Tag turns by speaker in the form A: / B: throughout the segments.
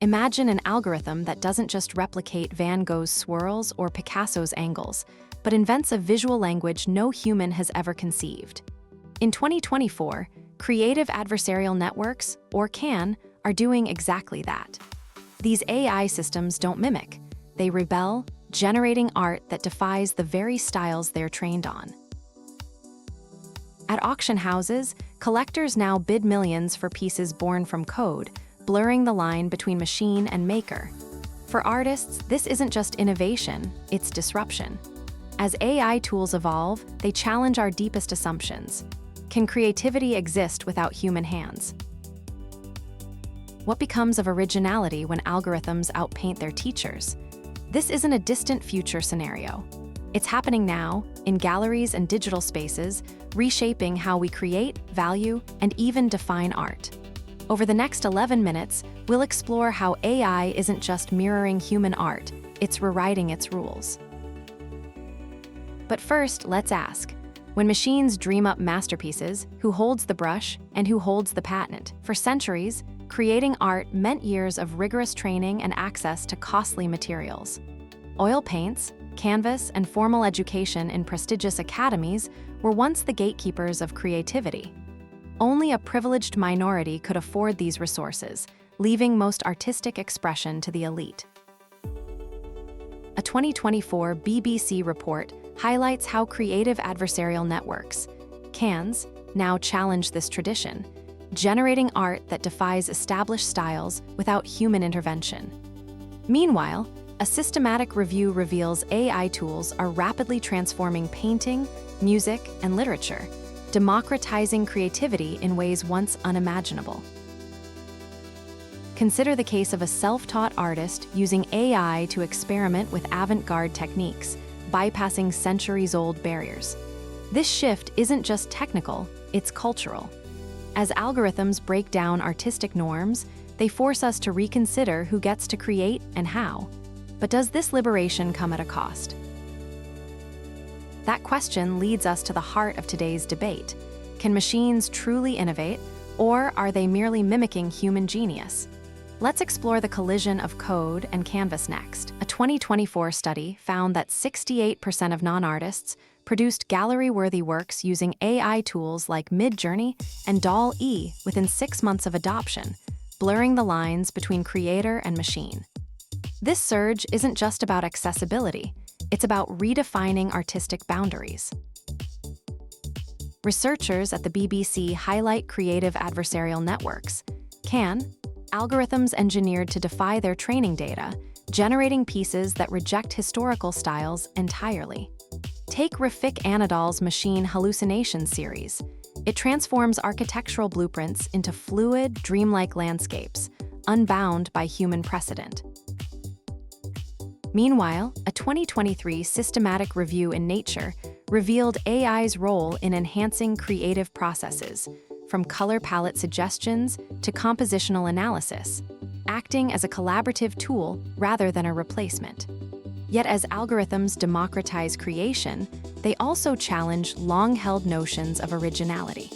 A: Imagine an algorithm that doesn't just replicate Van Gogh's swirls or Picasso's angles, but invents a visual language no human has ever conceived. In 2024, creative adversarial networks, or CAN, are doing exactly that. These AI systems don't mimic, they rebel, generating art that defies the very styles they're trained on. At auction houses, collectors now bid millions for pieces born from code, blurring the line between machine and maker. For artists, this isn't just innovation, it's disruption. As AI tools evolve, they challenge our deepest assumptions. Can creativity exist without human hands? What becomes of originality when algorithms outpaint their teachers? This isn't a distant future scenario. It's happening now, in galleries and digital spaces, reshaping how we create, value, and even define art. Over the next 11 minutes, we'll explore how AI isn't just mirroring human art, it's rewriting its rules. But first, let's ask, when machines dream up masterpieces, who holds the brush and who holds the patent? For centuries, creating art meant years of rigorous training and access to costly materials. Oil paints, canvas, and formal education in prestigious academies were once the gatekeepers of creativity. Only a privileged minority could afford these resources, leaving most artistic expression to the elite. A 2024 BBC report highlights how creative adversarial networks, CANs, now challenge this tradition, generating art that defies established styles without human intervention. Meanwhile, a systematic review reveals AI tools are rapidly transforming painting, music, and literature, democratizing creativity in ways once unimaginable. Consider the case of a self-taught artist using AI to experiment with avant-garde techniques, bypassing centuries-old barriers. This shift isn't just technical, it's cultural. As algorithms break down artistic norms, they force us to reconsider who gets to create and how. But does this liberation come at a cost? That question leads us to the heart of today's debate. Can machines truly innovate, or are they merely mimicking human genius? Let's explore the collision of code and canvas next. A 2024 study found that 68% of non-artists produced gallery-worthy works using AI tools like MidJourney and DALL-E within 6 months of adoption, blurring the lines between creator and machine. This surge isn't just about accessibility, it's about redefining artistic boundaries. Researchers at the BBC highlight creative adversarial networks, CAN, algorithms engineered to defy their training data, generating pieces that reject historical styles entirely. Take Rafik Anadol's Machine Hallucination series. It transforms architectural blueprints into fluid, dreamlike landscapes, unbound by human precedent. Meanwhile, a 2023 systematic review in Nature revealed AI's role in enhancing creative processes, from color palette suggestions to compositional analysis, acting as a collaborative tool rather than a replacement. Yet as algorithms democratize creation, they also challenge long-held notions of originality.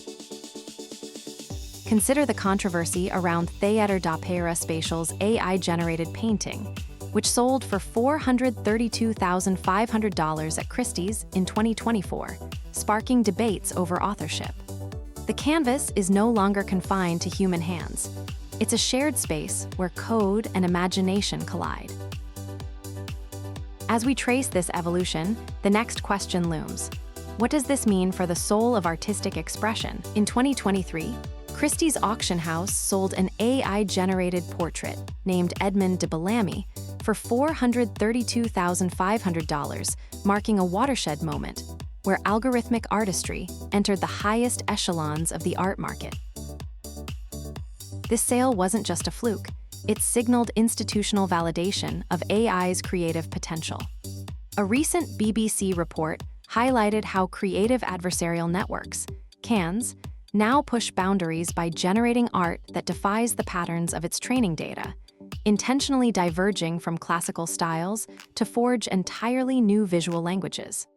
A: Consider the controversy around Theater d'Opera Spatial's AI-generated painting, which sold for $432,500 at Christie's in 2024, sparking debates over authorship. The canvas is no longer confined to human hands. It's a shared space where code and imagination collide. As we trace this evolution, the next question looms. What does this mean for the soul of artistic expression? In 2023, Christie's auction house sold an AI-generated portrait named Edmond de Bellamy for $432,500, marking a watershed moment where algorithmic artistry entered the highest echelons of the art market. This sale wasn't just a fluke, it signaled institutional validation of AI's creative potential. A recent BBC report highlighted how creative adversarial networks, CANs, now push boundaries by generating art that defies the patterns of its training data, intentionally diverging from classical styles to forge entirely new visual languages.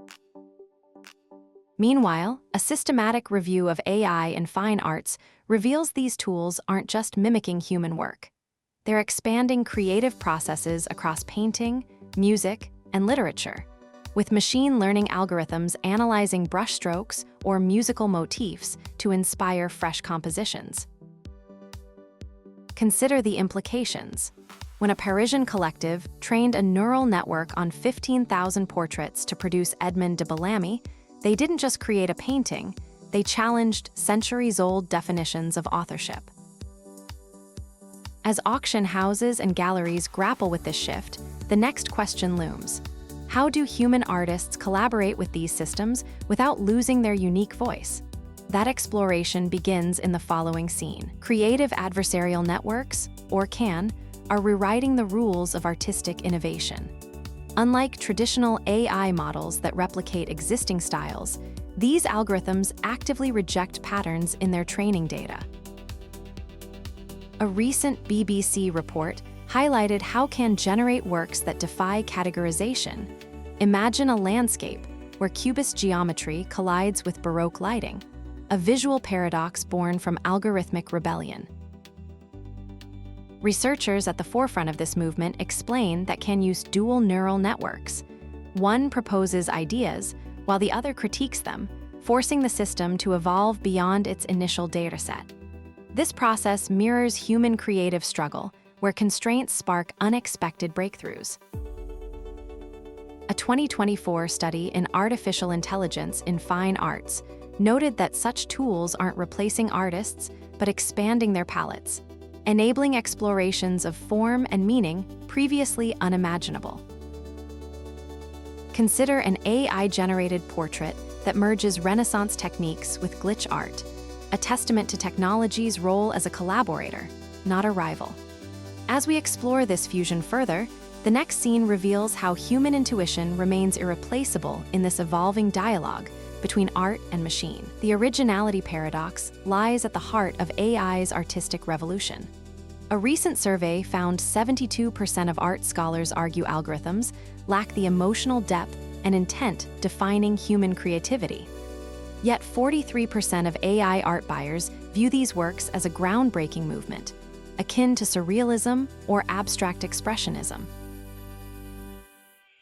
A: Meanwhile, a systematic review of AI in fine arts reveals these tools aren't just mimicking human work. they're expanding creative processes across painting, music, and literature, with machine learning algorithms analyzing brushstrokes or musical motifs to inspire fresh compositions. Consider the implications. When a Parisian collective trained a neural network on 15,000 portraits to produce Edmond de Bellamy, they didn't just create a painting, they challenged centuries-old definitions of authorship. As auction houses and galleries grapple with this shift, the next question looms. How do human artists collaborate with these systems without losing their unique voice? That exploration begins in the following scene. Creative adversarial networks, or CAN, are rewriting the rules of artistic innovation. Unlike traditional AI models that replicate existing styles, these algorithms actively reject patterns in their training data. A recent BBC report highlighted how CAN generate works that defy categorization. Imagine a landscape where cubist geometry collides with Baroque lighting, a visual paradox born from algorithmic rebellion. Researchers at the forefront of this movement explain that CAN use dual neural networks. One proposes ideas, while the other critiques them, forcing the system to evolve beyond its initial dataset. This process mirrors human creative struggle, where constraints spark unexpected breakthroughs. A 2024 study in artificial intelligence in fine arts noted that such tools aren't replacing artists, but expanding their palettes, enabling explorations of form and meaning previously unimaginable. Consider an AI-generated portrait that merges Renaissance techniques with glitch art, a testament to technology's role as a collaborator, not a rival. As we explore this fusion further, the next scene reveals how human intuition remains irreplaceable in this evolving dialogue between art and machine. The Originality Paradox lies at the heart of AI's artistic revolution. A recent survey found 72% of art scholars argue algorithms lack the emotional depth and intent defining human creativity. Yet 43% of AI art buyers view these works as a groundbreaking movement, akin to surrealism or abstract expressionism.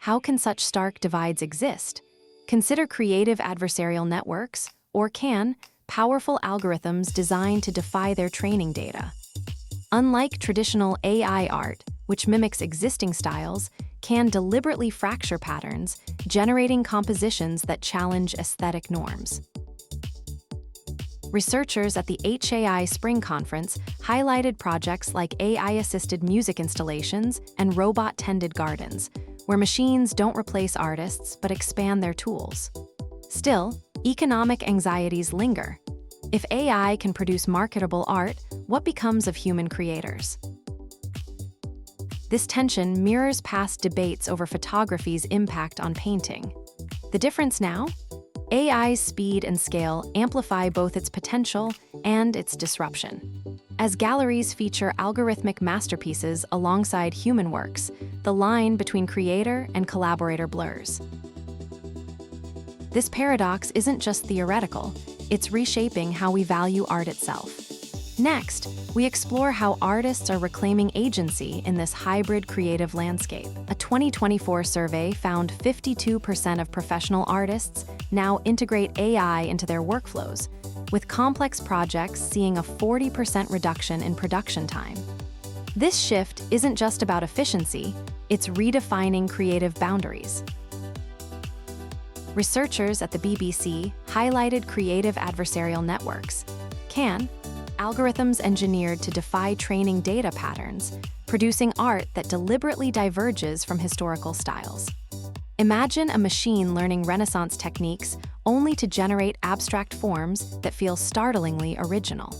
A: How can such stark divides exist? Consider creative adversarial networks, or CAN, powerful algorithms designed to defy their training data. Unlike traditional AI art, which mimics existing styles, CAN deliberately fracture patterns, generating compositions that challenge aesthetic norms. Researchers at the HAI Spring Conference highlighted projects like AI-assisted music installations and robot-tended gardens, where machines don't replace artists but expand their tools. Still, economic anxieties linger. If AI can produce marketable art, what becomes of human creators? This tension mirrors past debates over photography's impact on painting. The difference now? AI's speed and scale amplify both its potential and its disruption. As galleries feature algorithmic masterpieces alongside human works, the line between creator and collaborator blurs. This paradox isn't just theoretical, it's reshaping how we value art itself. Next, we explore how artists are reclaiming agency in this hybrid creative landscape. A 2024 survey found 52% of professional artists now integrate AI into their workflows, with complex projects seeing a 40% reduction in production time. This shift isn't just about efficiency, it's redefining creative boundaries. Researchers at the BBC highlighted creative adversarial networks, CAN, algorithms engineered to defy training data patterns, producing art that deliberately diverges from historical styles. Imagine a machine learning Renaissance techniques only to generate abstract forms that feel startlingly original.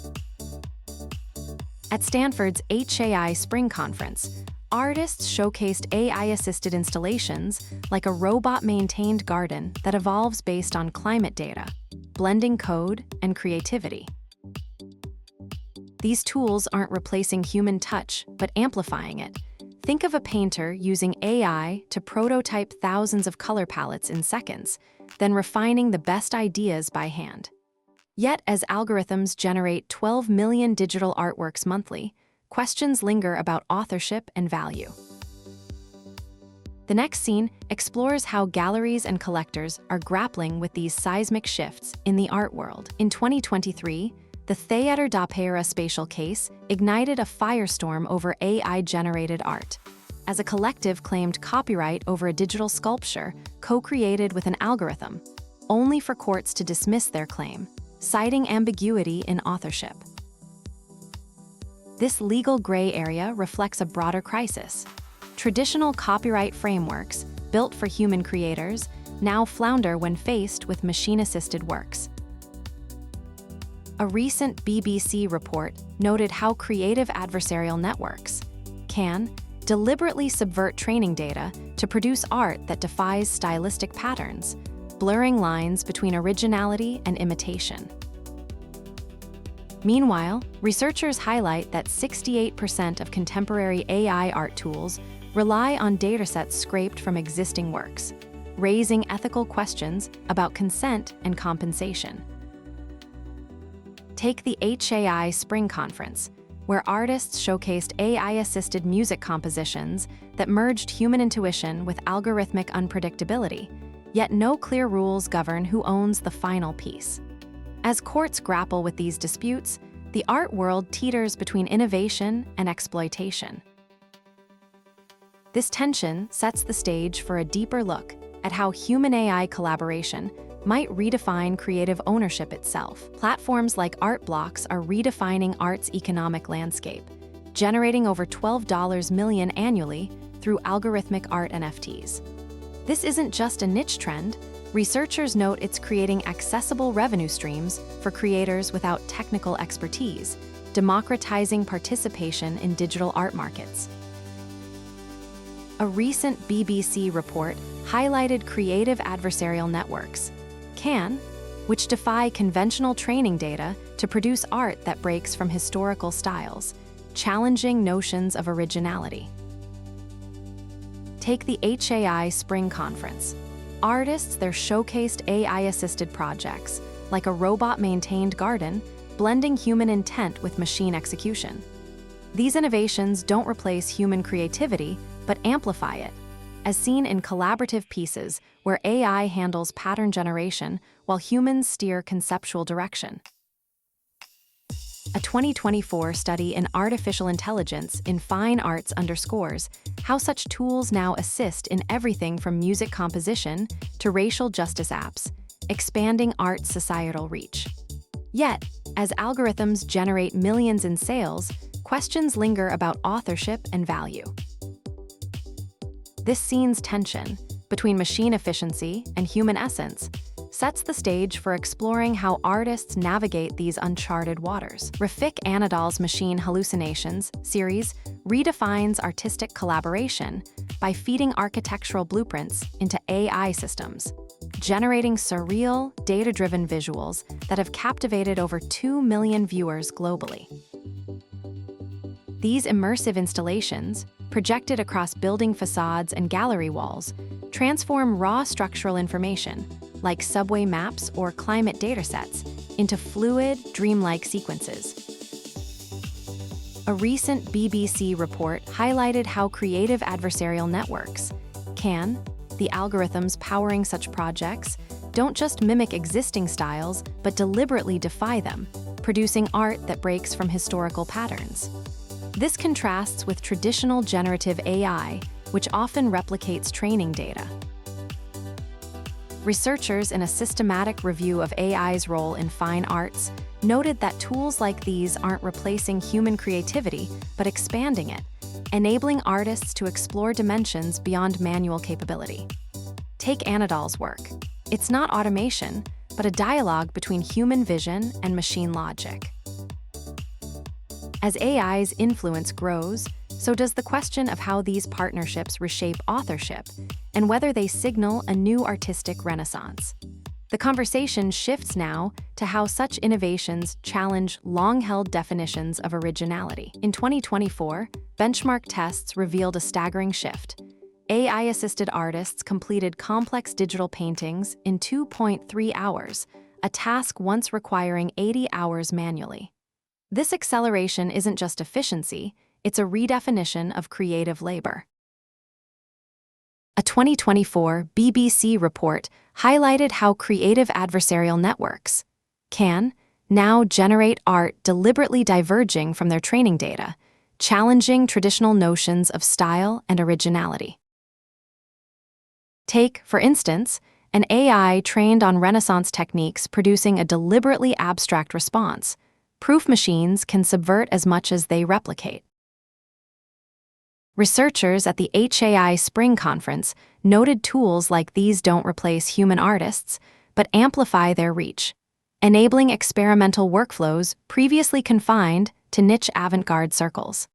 A: At Stanford's HAI Spring Conference, artists showcased AI-assisted installations like a robot-maintained garden that evolves based on climate data, blending code and creativity. These tools aren't replacing human touch, but amplifying it. Think of a painter using AI to prototype thousands of color palettes in seconds, then refining the best ideas by hand. Yet, as algorithms generate 12 million digital artworks monthly, questions linger about authorship and value. The next scene explores how galleries and collectors are grappling with these seismic shifts in the art world. In 2023, the Theater d'Opera spatial case ignited a firestorm over AI-generated art, as a collective claimed copyright over a digital sculpture co-created with an algorithm, only for courts to dismiss their claim, citing ambiguity in authorship. This legal gray area reflects a broader crisis. Traditional copyright frameworks, built for human creators, now flounder when faced with machine-assisted works. A recent BBC report noted how creative adversarial networks can deliberately subvert training data to produce art that defies stylistic patterns, blurring lines between originality and imitation. Meanwhile, researchers highlight that 68% of contemporary AI art tools rely on datasets scraped from existing works, raising ethical questions about consent and compensation. Take the HAI Spring Conference, where artists showcased AI-assisted music compositions that merged human intuition with algorithmic unpredictability, yet no clear rules govern who owns the final piece. As courts grapple with these disputes, the art world teeters between innovation and exploitation. This tension sets the stage for a deeper look at how human-AI collaboration might redefine creative ownership itself. Platforms like Art Blocks are redefining art's economic landscape, generating over $12 million annually through algorithmic art NFTs. This isn't just a niche trend. Researchers note it's creating accessible revenue streams for creators without technical expertise, democratizing participation in digital art markets. A recent BBC report highlighted creative adversarial networks, CAN, which defy conventional training data to produce art that breaks from historical styles, challenging notions of originality. Take the HAI Spring Conference. Artists there showcased AI-assisted projects, like a robot-maintained garden, blending human intent with machine execution. These innovations don't replace human creativity, but amplify it, as seen in collaborative pieces where AI handles pattern generation while humans steer conceptual direction. A 2024 study in artificial intelligence in fine arts underscores how such tools now assist in everything from music composition to racial justice apps, expanding art's societal reach. Yet, as algorithms generate millions in sales, questions linger about authorship and value. This scene's tension between machine efficiency and human essence sets the stage for exploring how artists navigate these uncharted waters. Rafik Anadol's Machine Hallucinations series redefines artistic collaboration by feeding architectural blueprints into AI systems, generating surreal, data-driven visuals that have captivated over 2 million viewers globally. These immersive installations, projected across building facades and gallery walls, transform raw structural information, like subway maps or climate datasets, into fluid, dreamlike sequences. A recent BBC report highlighted how creative adversarial networks can, the algorithms powering such projects, don't just mimic existing styles, but deliberately defy them, producing art that breaks from historical patterns. This contrasts with traditional generative AI, which often replicates training data. Researchers in a systematic review of AI's role in fine arts noted that tools like these aren't replacing human creativity, but expanding it, enabling artists to explore dimensions beyond manual capability. Take Anadol's work. It's not automation, but a dialogue between human vision and machine logic. As AI's influence grows, so does the question of how these partnerships reshape authorship and whether they signal a new artistic renaissance. The conversation shifts now to how such innovations challenge long-held definitions of originality. In 2024, benchmark tests revealed a staggering shift. AI-assisted artists completed complex digital paintings in 2.3 hours, a task once requiring 80 hours manually. This acceleration isn't just efficiency, it's a redefinition of creative labor. A 2024 BBC report highlighted how creative adversarial networks can now generate art deliberately diverging from their training data, challenging traditional notions of style and originality. Take, for instance, an AI trained on Renaissance techniques producing a deliberately abstract response. Proof machines can subvert as much as they replicate. Researchers at the HAI Spring Conference noted tools like these don't replace human artists, but amplify their reach, enabling experimental workflows previously confined to niche avant-garde circles.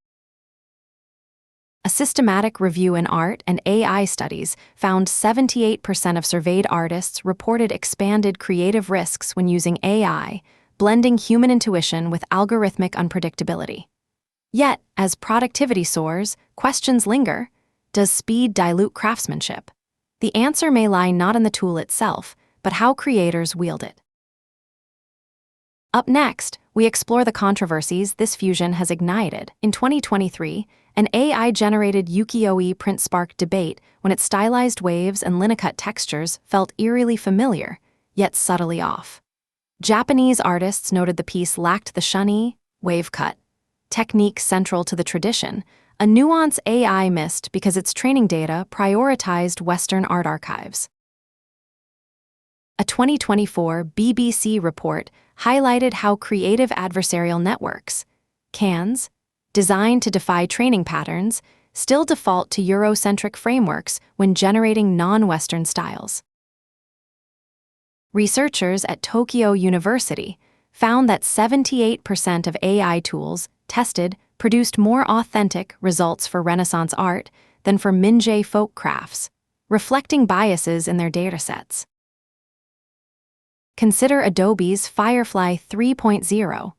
A: A systematic review in art and AI studies found 78% of surveyed artists reported expanded creative risks when using AI, blending human intuition with algorithmic unpredictability. Yet, as productivity soars, questions linger. Does speed dilute craftsmanship? The answer may lie not in the tool itself, but how creators wield it. Up next, we explore the controversies this fusion has ignited. In 2023, an AI-generated ukiyo-e print sparked debate when its stylized waves and linecut textures felt eerily familiar, yet subtly off. Japanese artists noted the piece lacked the shunny, wave cut technique central to the tradition, a nuance AI missed because its training data prioritized Western art archives. A 2024 BBC report highlighted how creative adversarial networks, CANs, designed to defy training patterns, still default to Eurocentric frameworks when generating non-Western styles. Researchers at Tokyo University found that 78% of AI tools tested produced more authentic results for Renaissance art than for Minjie folk crafts, reflecting biases in their datasets. Consider Adobe's Firefly 3.0.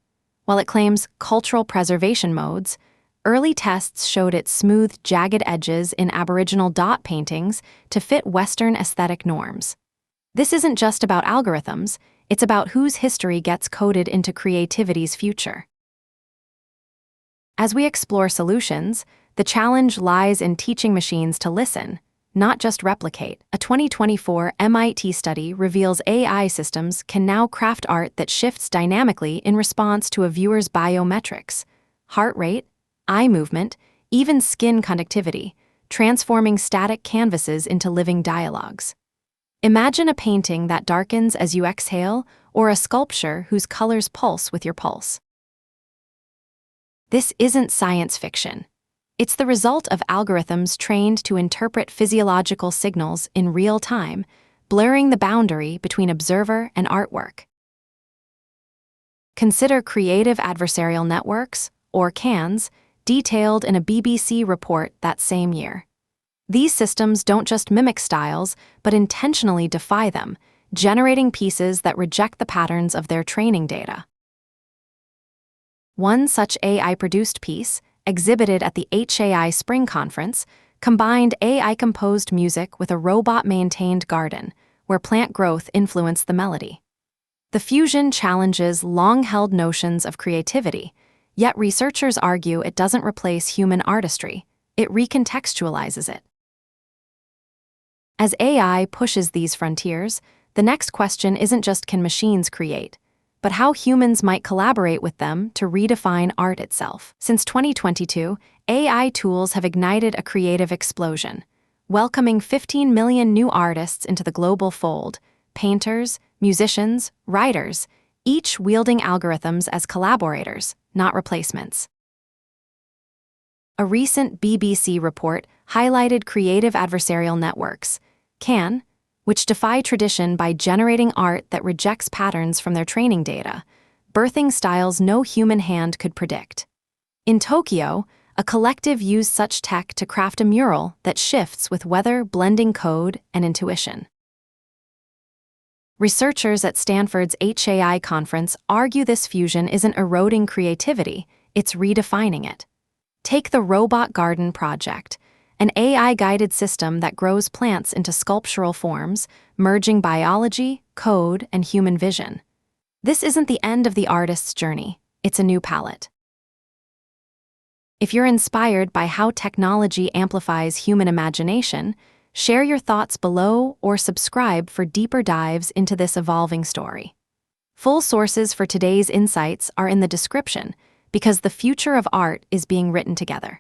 A: While it claims cultural preservation modes, early tests showed it smoothed jagged edges in Aboriginal dot paintings to fit Western aesthetic norms. This isn't just about algorithms, it's about whose history gets coded into creativity's future. As we explore solutions, the challenge lies in teaching machines to listen, not just replicate. A 2024 MIT study reveals AI systems can now craft art that shifts dynamically in response to a viewer's biometrics, heart rate, eye movement, even skin conductivity, transforming static canvases into living dialogues. Imagine a painting that darkens as you exhale, or a sculpture whose colors pulse with your pulse. This isn't science fiction. It's the result of algorithms trained to interpret physiological signals in real time, blurring the boundary between observer and artwork. Consider creative adversarial networks, or CANs, detailed in a BBC report that same year. These systems don't just mimic styles, but intentionally defy them, generating pieces that reject the patterns of their training data. One such AI-produced piece, exhibited at the HAI Spring Conference, combined AI-composed music with a robot-maintained garden, where plant growth influenced the melody. The fusion challenges long-held notions of creativity, yet researchers argue it doesn't replace human artistry, it recontextualizes it. As AI pushes these frontiers, the next question isn't just can machines create, but how humans might collaborate with them to redefine art itself. Since 2022, AI tools have ignited a creative explosion, welcoming 15 million new artists into the global fold, painters, musicians, writers, each wielding algorithms as collaborators, not replacements. A recent BBC report highlighted creative adversarial networks, CAN, which defy tradition by generating art that rejects patterns from their training data, birthing styles no human hand could predict. In Tokyo, a collective used such tech to craft a mural that shifts with weather, blending code and intuition. Researchers at Stanford's HAI conference argue this fusion isn't eroding creativity, it's redefining it. Take the Robot Garden project, an AI-guided system that grows plants into sculptural forms, merging biology, code, and human vision. This isn't the end of the artist's journey, it's a new palette. If you're inspired by how technology amplifies human imagination, share your thoughts below or subscribe for deeper dives into this evolving story. Full sources for today's insights are in the description because the future of art is being written together.